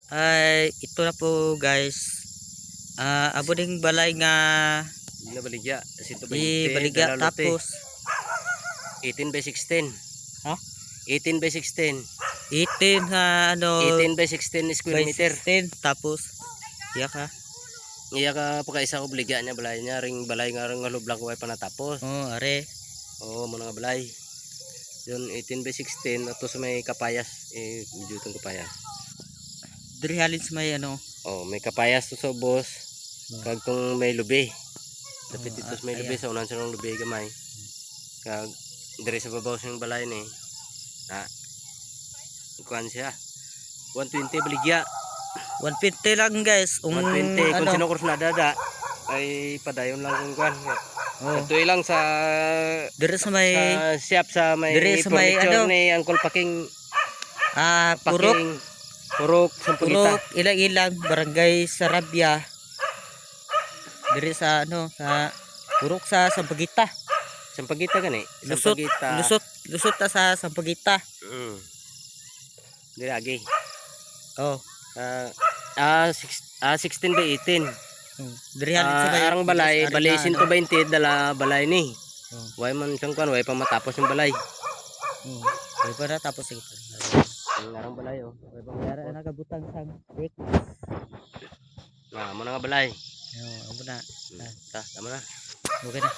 Ay ito na po guys. Abo ding balay nga Hindi na baligya. Sinto ba ibaligya tapos 18 by 16. ha? 18 by 16. 18 nga ano 18 by 16 square by meter. 16 tapos iya ka. Iya ka pagkaisa ko baligya niya balay niya. Ring balay nga ring halublang ko ay panatapos. Oh, are. Oo, muna nga balay. Yun 18 by 16 at sa may kapayas. Medyo itong kapayas. Diri halin sa may ano. Oh, may kapayas to sa boss. Kag tong may lubi. Dapat Oh, ito sa may lubi sa unan sa lubi gamay. Kag dire sa babaw sa balay ni. Kuan siya. 120 baligya. 150 lang guys. 120 kung ano, sino kurs na dada ay padayon lang kung kuan. oh, Ito lang sa diri sa may shop sa may dire sa may furniture ano, ni Uncle Paking. purok, Purok Sampagita. purok ilang-ilang barangay Sarabia. Diri sa ano sa purok sa Sampagita. Sampagita gani. Lusot, Sampagita. lusot ta sa Sampagita. Dire agi. Oh. 16 by 18. Diri halin sa may Arang balay, ari balay na, 120 dala balay ni. Oh. Way man siyang kuan, way pa matapos yung balay. Diri pa na tapos ito. Ang arang balay oh. Way pa Dara matapos. na kabutang sang brick. Mo na nga balay. Amo na. Ta, tama na. Okay na.